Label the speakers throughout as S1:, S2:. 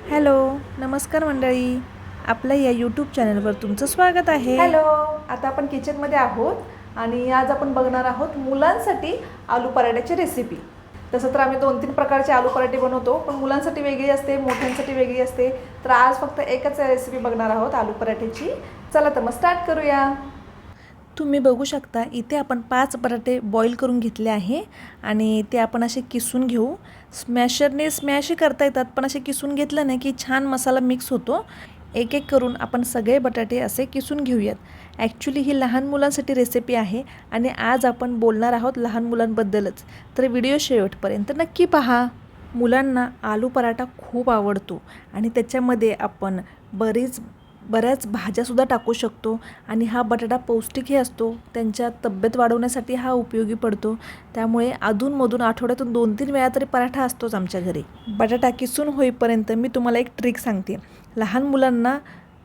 S1: Hello, नमस्कार मंडळी. आपल्या या यूट्यूब चॅनलवर तुमचं स्वागत आहे.
S2: हॅलो. आता आपण किचनमध्ये आहोत आणि आज आपण बघणार आहोत मुलांसाठी आलू पराठ्याची रेसिपी. तसं तर आम्ही 2-3 प्रकारचे आलू पराठे बनवतो, पण मुलांसाठी वेगळी असते, मोठ्यांसाठी वेगळी असते. तर आज फक्त एकच रेसिपी बघणार आहोत आलू पराठ्याची. चला तर मग स्टार्ट करूया.
S1: तुम्ही बघू शकता इथे आपण 5 बटाटे बॉईल करून घेतले आहे आणि ते आपण असे किसून घेऊ. स्मॅशरने स्मॅशही करता येतात, पण असे किसून घेतलं ना की छान मसाला मिक्स होतो. एक एक करून आपण सगळे बटाटे असे किसून घेऊयात. ॲक्च्युली ही लहान मुलांसाठी रेसिपी आहे आणि आज आपण बोलणार आहोत लहान मुलांबद्दलच. तर व्हिडिओ शेवटपर्यंत नक्की पहा. मुलांना आलू पराठा खूप आवडतो आणि त्याच्यामध्ये आपण बऱ्याच भाज्यासुद्धा टाकू शकतो आणि हा बटाटा पौष्टिकही असतो. त्यांच्या तब्येत वाढवण्यासाठी हा उपयोगी पडतो. त्यामुळे अधूनमधून आठवड्यातून 2-3 वेळा तरी पराठा असतोच आमच्या घरी. बटाटा किसून होईपर्यंत मी तुम्हाला एक ट्रिक सांगते. लहान मुलांना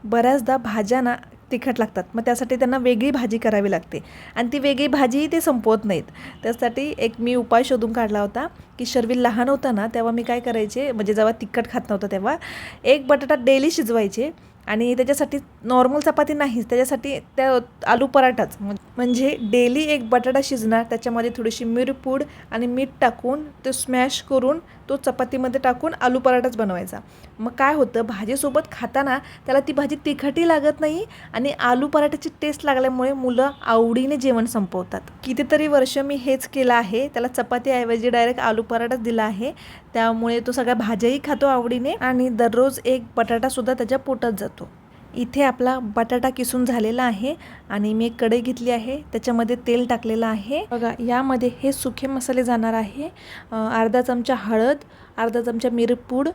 S1: बऱ्याचदा भाज्या ना तिखट लागतात, मग त्यासाठी त्यांना वेगळी भाजी करावी लागते आणि ती वेगळी भाजीही ते संपवत नाहीत. त्यासाठी एक मी उपाय शोधून काढला होता की शर्विल लहान होता ना तेव्हा मी काय करायचे, म्हणजे जेव्हा तिखट खात नव्हतं तेव्हा एक बटाटा डेली शिजवायचे आणि त्याच्यासाठी नॉर्मल चपाती नाहीच, त्याच्यासाठी त्या आलू पराठाच. म्हणजे डेली एक बटाटा शिजणार, त्याच्यामध्ये थोडीशी मिरपूड आणि मीठ टाकून ते स्मॅश करून तो चपातीमध्ये टाकून आलू पराठाच बनवायचा. मग काय होतं, भाजीसोबत खाताना त्याला ती भाजी तिखटही लागत नाही आणि आलू पराठ्याची टेस्ट लागल्यामुळे मुलं आवडीने जेवण संपवतात. कितीतरी वर्ष मी हेच केलं आहे. त्याला चपातीऐवजी डायरेक्ट आलू पराठाच दिला आहे. त्यामुळे तो सगळ्या भाज्याही खातो आवडीने आणि दररोज एक बटाटासुद्धा त्याच्या पोटात जातो. इथे आपला बटाटा किसून झालेला आहे आणि मी एक कढई घेतली आहे, त्याच्यामध्ये तेल टाकलेलं आहे. बघा, यामध्ये हे सुखे मसाले जाणार आहे. अर्धा चमचा हळद, अर्धा चमचा मिरपूड,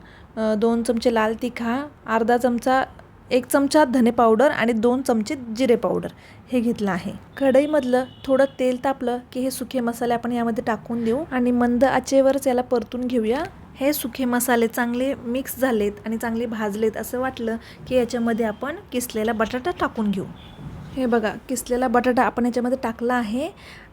S1: 2 चमचे लाल तिखा, एक चमचा धने पावडर आणि 2 चमचे जिरे पावडर हे घेतलं आहे. कढईमधलं थोडं तेल तापलं की हे सुखे मसाले आपण यामध्ये टाकून देऊ आणि मंद आचेवरच याला परतून घेऊया. हे सुखे मसाले चांगले मिक्स झालेत आणि चांगले भाजलेत असं वाटलं की याच्यामध्ये आपण किसलेला बटाटा टाकून घेऊ. हे बघा, किसलेला बटाटा आपण याच्यामध्ये टाकला आहे.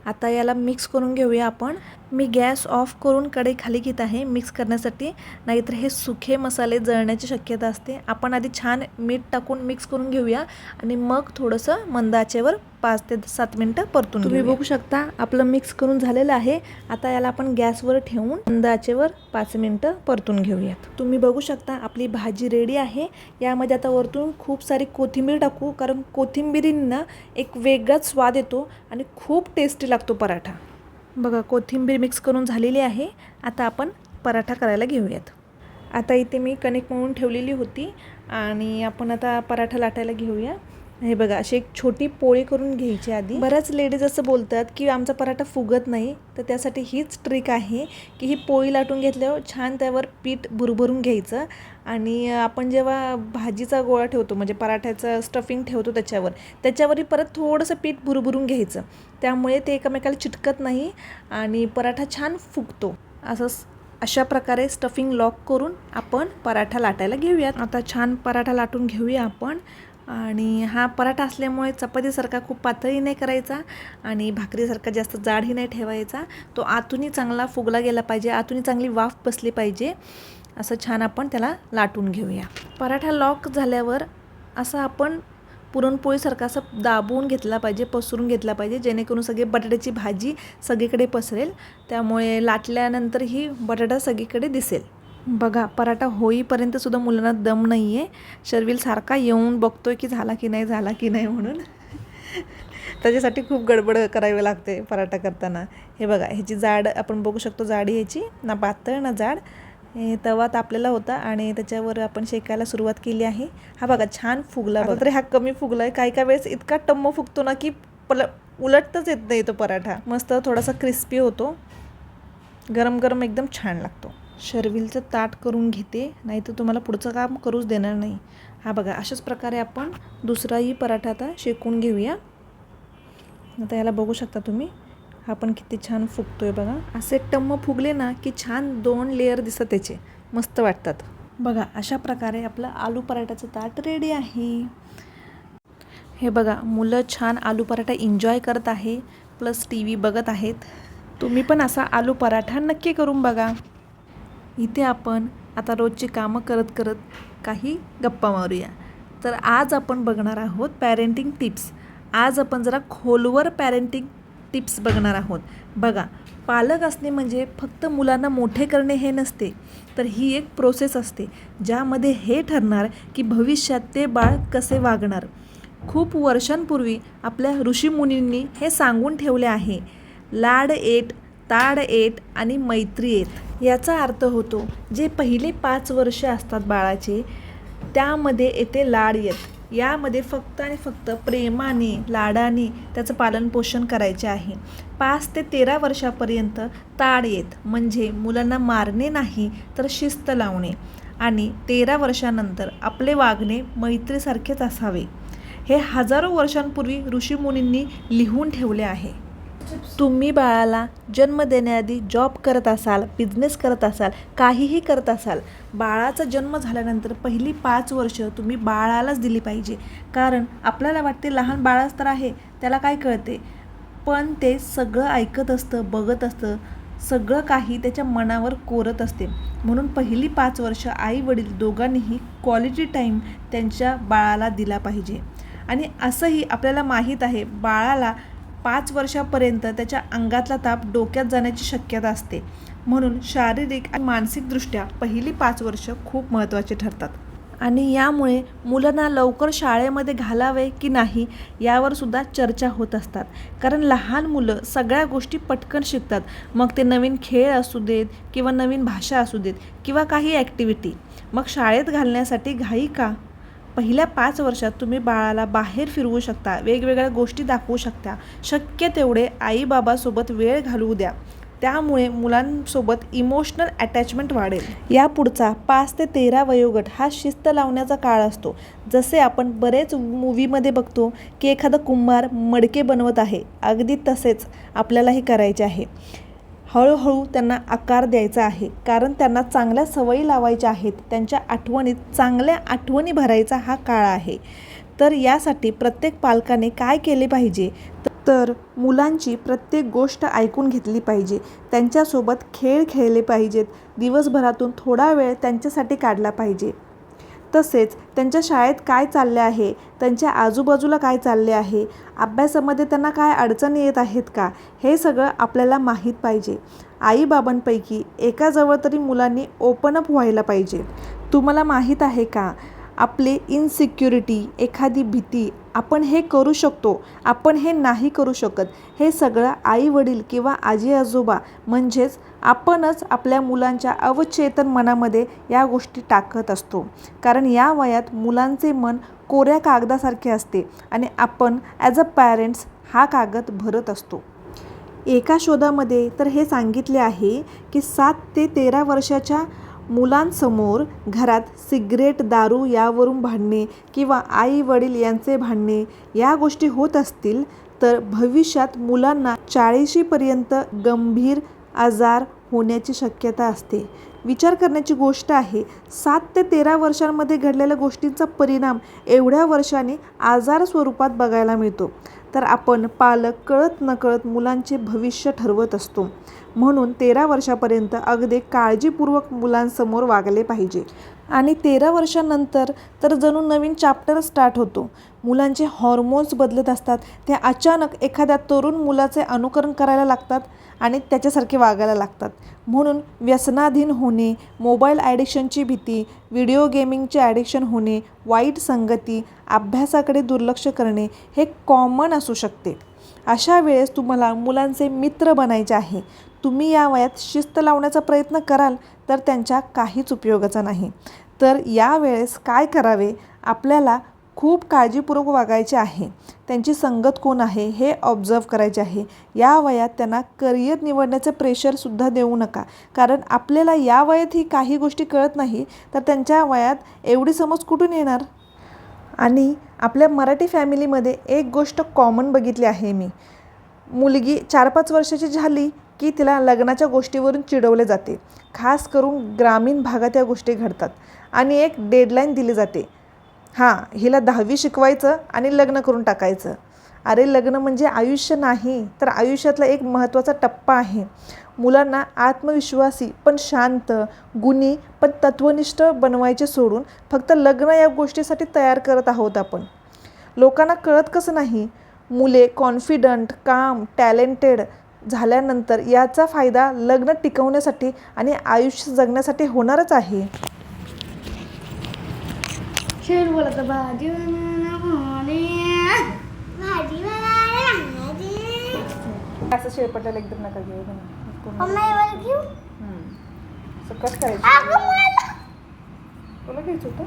S1: आता याला मिक्स करून घेऊया आपण. मी गॅस ऑफ करून कढई खाली घेत आहे मिक्स करण्यासाठी, नाहीतर हे सुखे मसाले जळण्याची शक्यता असते. आपण आधी छान मीठ टाकून मिक्स करून घेऊया आणि मग थोडंसं मंद आचेवर 5 ते 7 मिनटं परतून तुम्ही बघू शकता आपलं मिक्स करून झालेलं आहे. आता याला आपण गॅसवर ठेवून मंद आचेवर 5 मिनटं परतून घेऊयात. तुम्ही बघू शकता आपली भाजी रेडी आहे. यामध्ये आता वरतून खूप सारी कोथिंबीर टाकू, कारण कोथिंबीरींना एक वेगळाच स्वाद येतो आणि खूप टेस्टी लागतो पराठा. बघा, कोथिंबीर मिक्स करून झालेली आहे. आता आपण पराठा करायला घेऊयात. आता इथे मी कणिक मळून ठेवलेली होती आणि आपण आता पराठा लाटायला घेऊया. हे बघा, अशी एक छोटी पोळी करून घ्यायची आधी. बऱ्याच लेडीज असं बोलतात की आमचा पराठा फुगत नाही, तर त्यासाठी हीच ट्रिक आहे की ही पोळी लाटून घेतल्यावर छान त्यावर पीठ भुरभरून घ्यायचं आणि आपण जेव्हा भाजीचा गोळा ठेवतो, म्हणजे पराठ्याचं स्टफिंग ठेवतो त्याच्यावरही परत थोडंसं पीठ भुरभरून घ्यायचं. त्यामुळे ते एकमेकाला चिटकत नाही आणि पराठा छान फुगतो. अशा प्रकारे स्टफिंग लॉक करून आपण पराठा लाटायला घेऊयात. आता छान पराठा लाटून घेऊया आपण. आणि हा पराठा असल्यामुळे चपातीसारखा खूप पातळही नाही करायचा आणि भाकरीसारखा जास्त जाडही नाही ठेवायचा. तो आतूनही चांगला फुगला गेला पाहिजे, आतूनही चांगली वाफ बसली पाहिजे. असं छान आपण त्याला लाटून घेऊया. पराठा लॉक झाल्यावर असं आपण पुरणपोळीसारखा असं दाबून घेतला पाहिजे, पसरून घेतला पाहिजे, जेणेकरून सगळी बटाट्याची भाजी सगळीकडे पसरेल. त्यामुळे लाटल्यानंतर ही बटाटा सगळीकडे दिसेल. बघा, पराठा होईपर्यंत सुद्धा मुलांना दम नाही आहे. शर्विल सारखा येऊन बघतोय की झाला की नाही म्हणून. त्याच्यासाठी खूप गडबड करावी लागते पराठा करताना. हे बघा, ह्याची जाड आपण बघू शकतो, जाडी ह्याची ना पातळ ना जाड. हे तवा तापलेला होता आणि त्याच्यावर आपण शेकायला सुरुवात केली आहे. हा बघा, छान फुगला. तरी हा कमी फुगला आहे. काही वेळेस इतका टम्म फुगतो ना की उलटतच येत नाही तो पराठा. मस्त थोडासा क्रिस्पी होतो, गरम गरम एकदम छान लागतो. शर्विलचं ताट करून घेते, नाही तर तुम्हाला पुढचं काम करूच देणार नाही. हा बघा, अशाच प्रकारे आपण दुसराही पराठा आता शेकून घेऊया. आता याला बघू शकता तुम्ही, हा पण किती छान फुगतोय बघा. असे टम्म फुगले ना की छान 2 लेअर दिसतात त्याचे, मस्त वाटतात. बघा, अशा प्रकारे आपलं आलू पराठाचं ताट रेडी आहे. हे बघा, मुलं छान आलू पराठा एन्जॉय करत आहे, प्लस TV बघत आहेत. तुम्ही पण असा आलू पराठा नक्की करून बघा. इथे आपण आता रोजची कामं करत करत काही गप्पा मारूया. तर आज आपण बघणार आहोत पॅरेंटिंग टिप्स. आज आपण जरा खोलवर पॅरेंटिंग टिप्स बघणार आहोत. बघा, पालक असणे म्हणजे फक्त मुलांना मोठे करणे हे नसते, तर ही एक प्रोसेस असते ज्यामध्ये हे ठरणार की भविष्यात ते बाळ कसे वागणार. खूप वर्षांपूर्वी आपल्या ऋषीमुनींनी हे सांगून ठेवले आहे, लाड एट, ताड एट आणि मैत्री एट. याचा अर्थ होतो जे पहिले 5 वर्ष असतात बाळाचे, त्यामध्ये येते लाड येत. यामध्ये फक्त आणि फक्त प्रेमाने, लाडाने त्याचं पालनपोषण करायचे आहे. 5 ते 13 वर्षापर्यंत ताड येत, म्हणजे मुलांना मारणे नाही तर शिस्त लावणे. आणि 13 वर्षानंतर आपले वागणे मैत्रीसारखेच असावे. हे हजारो वर्षांपूर्वी ऋषीमुनींनी लिहून ठेवले आहे. तुम्ही बाळाला जन्म देण्याआधी जॉब करत असाल, बिझनेस करत असाल, काहीही करत असाल, बाळाचा जन्म झाल्यानंतर पहिली 5 वर्ष तुम्ही बाळालाच दिली पाहिजे. कारण आपल्याला वाटते लहान बाळच तर आहे, त्याला काय कळते, पण ते सगळं ऐकत असतं, बघत असतं, सगळं काही त्याच्या मनावर कोरत असते. म्हणून पहिली 5 वर्ष आई वडील दोघांनीही क्वालिटी टाईम त्यांच्या बाळाला दिला पाहिजे. आणि असंही आपल्याला माहीत आहे, बाळाला 5 वर्षापर्यंत त्याच्या अंगातला ताप डोक्यात जाण्याची शक्यता असते. म्हणून शारीरिक आणि मानसिकदृष्ट्या पहिली 5 वर्ष खूप महत्त्वाची ठरतात. आणि यामुळे मुलांना लवकर शाळेमध्ये घालावे की नाही यावर सुद्धा चर्चा होत असतात. कारण लहान मुलं सगळ्या गोष्टी पटकन शिकतात. मग ते नवीन खेळ असू देत किंवा नवीन भाषा असू देत किंवा काही ॲक्टिव्हिटी. मग शाळेत घालण्यासाठी घाई का? पहिल्या 5 वर्षात तुम्ही बाळाला बाहेर फिरवू शकता, वेगवेगळ्या गोष्टी दाखवू शकता. शक्य तेवढे आईबाबासोबत वेळ घालवू द्या. त्यामुळे मुलांसोबत इमोशनल अटॅचमेंट वाढेल. या पुढचा 5 ते 13 वयोगट हा शिस्त लावण्याचा काळ असतो. जसे आपण बरेच मूवीमध्ये बघतो की एखादा कुंभार मडके बनवत आहे, अगदी तसेच आपल्यालाही करायचे आहे. हळूहळू त्यांना आकार द्यायचा आहे, कारण त्यांना चांगल्या सवयी लावायच्या आहेत. त्यांच्या आठवणीत चांगल्या आठवणी भरायचा हा काळ आहे. तर यासाठी प्रत्येक पालकाने काय केले पाहिजे, तर मुलांची प्रत्येक गोष्ट ऐकून घेतली पाहिजे. त्यांच्यासोबत खेळ खेळले पाहिजेत. दिवसभरातून थोडा वेळ त्यांच्यासाठी काढला पाहिजे. तसेच त्यांच्या शाळेत काय चालले आहे, त्यांच्या आजूबाजूला काय चालले आहे, अभ्यासामध्ये त्यांना काय अडचणी येत आहेत का, हे सगळं आपल्याला माहीत पाहिजे. आईबाबांपैकी एकाजवळ तरी मुलांनी ओपन अप व्हायला पाहिजे. तुम्हाला माहीत आहे का, आपली इनसिक्युरिटी, एखादी भीती, आपण हे करू शकतो, आपण हे नाही करू शकत, हे सगळं आई वडील किंवा आजी आजोबा म्हणजेच आपणच आपल्या मुलांच्या अवचेतन मनामध्ये या गोष्टी टाकत असतो. कारण या वयात मुलांचे मन कोऱ्या कागदासारखे असते आणि आपण ॲज अ पॅरेंट्स हा कागद भरत असतो. एका शोधामध्ये तर हे सांगितले आहे की 7 ते 13 वर्षाच्या मुलांसमोर घरात सिगरेट, दारू यावरून भांडणे किंवा आई वडील यांचे भांडणे या गोष्टी होत असतील तर भविष्यात मुलांना 40पर्यंत गंभीर आजार होण्याची शक्यता असते. विचार करण्याची गोष्ट आहे, 7 ते 13 वर्षांमध्ये घडलेल्या गोष्टींचा परिणाम एवढ्या वर्षांनी आजार स्वरूपात बघायला मिळतो. तर आपण पालक कळत नकळत मुलांचे भविष्य ठरवत असतो. म्हणून 13 वर्षापर्यंत अगदी काळजीपूर्वक मुलांसमोर वागले पाहिजे. आणि 13 वर्षांनंतर तर जणू नवीन चॅप्टर स्टार्ट होतो. मुलांचे हॉर्मोन्स बदलत असतात. ते अचानक एखाद्या तरुण मुलाचे अनुकरण करायला लागतात आणि त्याच्यासारखे वागायला लागतात. म्हणून व्यसनाधीन होणे, मोबाईल ॲडिक्शनची भीती, व्हिडिओ गेमिंगचे ॲडिक्शन होणे, वाईट संगती, अभ्यासाकडे दुर्लक्ष करणे हे कॉमन असू शकते. अशा वेळेस तुम्हाला मुलांचे मित्र बनायचे आहे. तुम्ही या वयात शिस्त लावण्याचा प्रयत्न कराल तर त्यांच्या काहीच उपयोगाचा नाही. तर यावेळेस काय करावे, आपल्याला खूप काळजीपूर्वक वागायचे आहे. त्यांची संगत कोण आहे हे ऑब्झर्व करायचे आहे. या वयात त्यांना करिअर निवडण्याचं प्रेशरसुद्धा देऊ नका. कारण आपल्याला या वयात ही काही गोष्टी कळत नाही तर त्यांच्या वयात एवढी समज कुठून येणार. आणि आपल्या मराठी फॅमिलीमध्ये एक गोष्ट कॉमन बघितली आहे मी, मुलगी 4-5 वर्षाची झाली की तिला लग्नाच्या गोष्टीवरून चिडवले जाते. खास करून ग्रामीण भागात या गोष्टी घडतात आणि एक डेडलाईन दिली जाते, हां हिला 10वी शिकवायचं आणि लग्न करून टाकायचं. अरे लग्न म्हणजे आयुष्य नाही तर आयुष्यातला एक महत्त्वाचा टप्पा आहे.
S2: मुलांना आत्मविश्वासी पण शांत, गुणी पण तत्वनिष्ठ बनवायचे सोडून फक्त लग्न या गोष्टीसाठी तयार करत आहोत आपण. लोकांना कळत कसं नाही, मुले कॉन्फिडंट, काम, टॅलेंटेड झाल्यानंतर याचा फायदा लग्न टिकवण्यासाठी आणि आयुष्य जगण्यासाठी होणारच आहे.
S3: शेर बोलत भाजी भाजी
S2: असं शेळपटाला एकदम नका घेऊ.
S3: घेऊ
S2: असं कट करायचं. तुला घ्यायचं होतं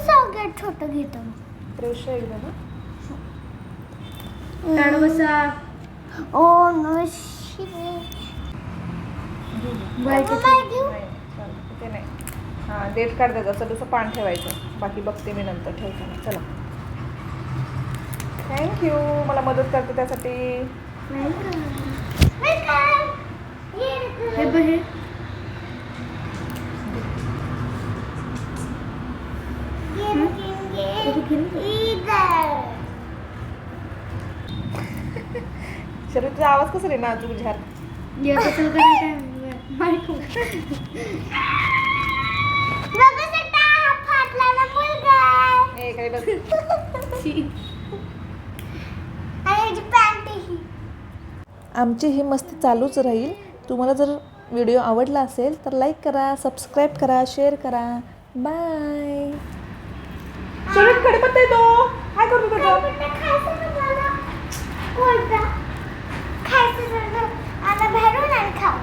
S3: सगळ्यात छोट घेतो.
S2: फ्रेश एकदा ना.
S3: ओ नो शिवे
S2: ते नाही. हां डेट काढ द्यायचं. असं तसं पान ठेवायचं. बाकी बघते मी नंतर ठेवताना. चला थँक्यू मला मदत करते त्यासाठी.
S3: हे बघ
S2: शरीर तुझा आवाज कसा रे नाजूक झार. ए काय बस. आमची ही मस्ती चालूच राहील. तुम्हाला जर व्हिडिओ आवडला असेल तर लाईक करा, सबस्क्राईब करा, शेअर करा. बाय. शरीर कडपत्ता येतो. काय करतो तुझं?
S3: खायचं भरून आणि खाऊ.